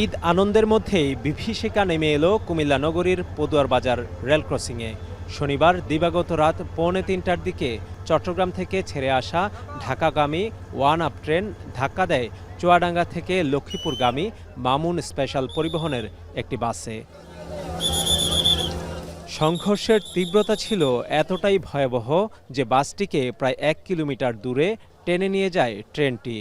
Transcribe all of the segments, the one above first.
ঈদ আনন্দের মধ্যেই বিভীষিকা নেমে এলো কুমিল্লা নগরীর পদুয়ার বাজার রেল ক্রসিংয়ে। শনিবার দিবাগত রাত 2:45টার দিকে চট্টগ্রাম থেকে ছেড়ে আসা ঢাকাগামী ওয়ান আপ ট্রেন ধাক্কা দেয় চুয়াডাঙ্গা থেকে লক্ষ্মীপুরগামী মামুন স্পেশাল পরিবহনের একটি বাসে। সংঘর্ষের তীব্রতা ছিল এতটাই ভয়াবহ যে বাসটিকে প্রায় 1 কিলোমিটার দূরে টেনে নিয়ে যায় ট্রেনটি।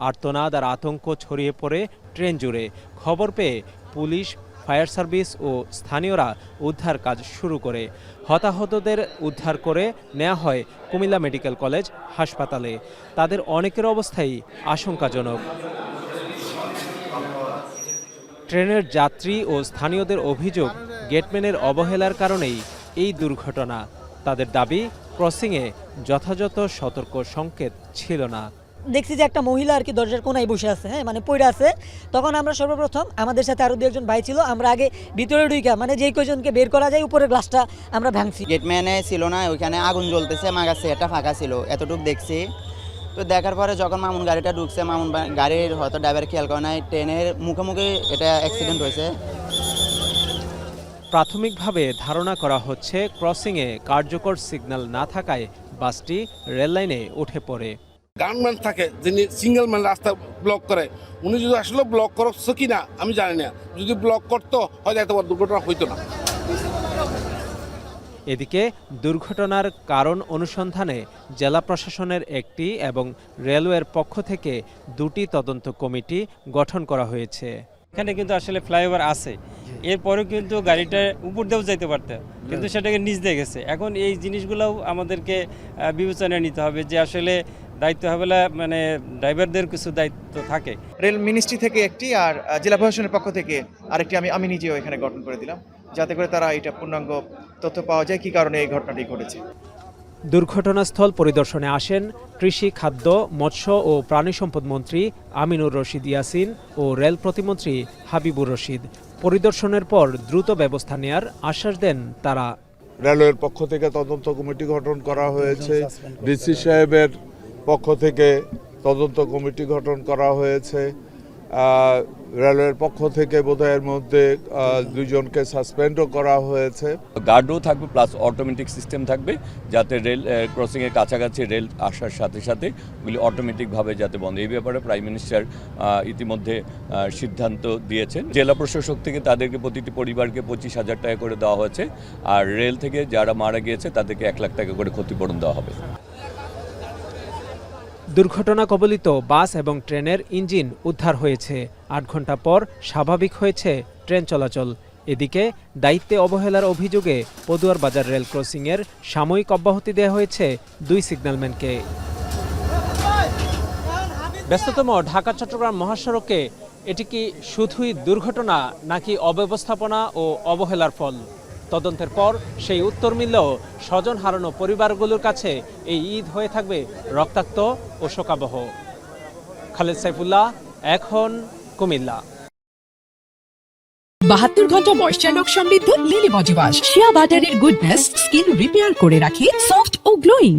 আর্তনাদ আর আতঙ্ক ছড়িয়ে পড়ে ট্রেন জুড়ে। খবর পেয়ে পুলিশ, ফায়ার সার্ভিস ও স্থানীয়রা উদ্ধার কাজ শুরু করে। হতাহতদের উদ্ধার করে নেওয়া হয় কুমিল্লা মেডিকেল কলেজ হাসপাতালে। তাদের অনেকের অবস্থাই আশঙ্কাজনক। ট্রেনের যাত্রী ও স্থানীয়দের অভিযোগ, গেটম্যানের অবহেলার কারণেই এই দুর্ঘটনা। তাদের দাবি, ক্রসিংয়ে যথাযথ সতর্ক সংকেত ছিল না। দেখছি যে একটা মহিলা আর কি দরজার কোনায় বসে আছে, মানে পড়ে আছে। তখন আমরা সর্বপ্রথম আমাদের সাথে আরো 2 জন ভাই ছিল, আমরা আগে ভিতরে ঢুইকা মানে যেই কয়জনকে বের করা যায় উপরের গ্লাসটা আমরা ভাঙছি। গেটম্যানে ছিল না, ওইখানে আগুন জ্বলতেছে, মাগাছে এটা ফাঁকা ছিল, এতটুকু দেখছি। তো দেখার পরে যখন মামুন গাড়িটা ঢুকছে, মামুন গাড়ির হয়তো ড্রাইভার খেয়াল করে নাই, ট্রেনের মুখোমুখি এটা অ্যাক্সিডেন্ট হয়েছে। প্রাথমিকভাবে ধারণা করা হচ্ছে ক্রসিংয়ে কার্যকর সিগন্যাল না থাকায় বাসটি রেললাইনে উঠে পড়ে। গানম্যান থাকে যিনি সিঙ্গেল ম্যান রাস্তা ব্লক করে, উনি যদি আসলে ব্লক করছে কিনা আমি জানি না। যদি ব্লক করতো হয়তো এত বড় দুর্ঘটনা হইতো না। এদিকে দুর্ঘটনার কারণ অনুসন্ধানে জেলা প্রশাসনের একটি এবং রেলওয়ের পক্ষ থেকে 2টি তদন্ত কমিটি গঠন করা হয়েছে। এখানে কিন্তু আসলে ফ্লাইওভার আছে, এরপরেও কিন্তু গাড়িটা উপর দিয়েও যাইতে পারতে, কিন্তু সেটাকে নিচ দিয়ে গেছে। এখন এই জিনিসগুলোও আমাদেরকে বিবেচনায় নিতে হবে যে আসলে দায়িত্ব হবে মানে ড্রাইভারদের কিছু দায়িত্ব থাকে। রেল মিনিস্ট্রি থেকে একটি আর জেলা প্রশাসনের পক্ষ থেকে আরেকটি আমি নিজেও এখানে গঠন করে দিলাম, যাতে করে তারা এটা পূর্ণাঙ্গ তথ্য পাওয়া যায় কি কারণে এই ঘটনাটি ঘটেছে। দুর্ঘটনাস্থল পরিদর্শনে আসেন কৃষি, খাদ্য, মৎস্য ও প্রাণী সম্পদ মন্ত্রী আমিনুর রশিদ ইয়াসিন ও রেল প্রতিমন্ত্রী হাবিবুর রশিদ। পরিদর্শনের পর দ্রুত ব্যবস্থা নেয়ার আশ্বাস দেন তারা। রেলওয়ের পক্ষ থেকে তদন্ত কমিটি গঠন করা হয়েছে, ডিসি সাহেবের পক্ষ থেকে তদন্ত কমিটি গঠন করা হয়েছে। রেলওয়ের পক্ষ থেকে বোধহয়ের মধ্যে 2 জনকে সাসপেন্ডও করা হয়েছে। গার্ডও থাকবে, প্লাস অটোমেটিক সিস্টেম থাকবে, যাতে রেল ক্রসিংয়ের কাছাকাছি রেল আসার সাথে সাথে ওগুলি অটোমেটিকভাবে যাতে বন্ধ। এই ব্যাপারে প্রাইম মিনিস্টার ইতিমধ্যে সিদ্ধান্ত দিয়েছেন। জেলা প্রশাসক থেকে তাদেরকে প্রতিটি পরিবারকে 25,000 টাকা করে দেওয়া হয়েছে, আর রেল থেকে যারা মারা গিয়েছে তাদেরকে 1 লাখ টাকা করে ক্ষতিপূরণ দেওয়া হবে। দুর্ঘটনা কবলিত বাস এবং ট্রেনের ইঞ্জিন উদ্ধার হয়েছে। 8 ঘন্টা পর স্বাভাবিক হয়েছে ট্রেন চলাচল। এদিকে দায়িত্বে অবহেলার অভিযোগে পদুয়ার বাজার রেল ক্রসিংয়ের সাময়িক অব্যাহতি দেওয়া হয়েছে 2 সিগন্যালম্যানকে। ব্যস্ততম ঢাকা-চট্টগ্রাম মহাসড়কে এটি কি শুধুই দুর্ঘটনা নাকি অব্যবস্থাপনা ও অবহেলার ফল? তদন্তের পর সেই উত্তর মিললেও স্বজন হারানো পরিবারগুলোর কাছে এই ঈদ হয়ে থাকবে রক্তাক্ত ও শোকাবহ। খালেদ সাইফুল্লাহ, এখন, কুমিল্লা। 72 ঘন্টা ময়েশ্চার লক সমৃদ্ধ লিলি বডি ওয়াশ, শিয়া বাটারের গুডনেস স্কিন রিপেয়ার করে রাখে সফট ও গ্লোয়িং।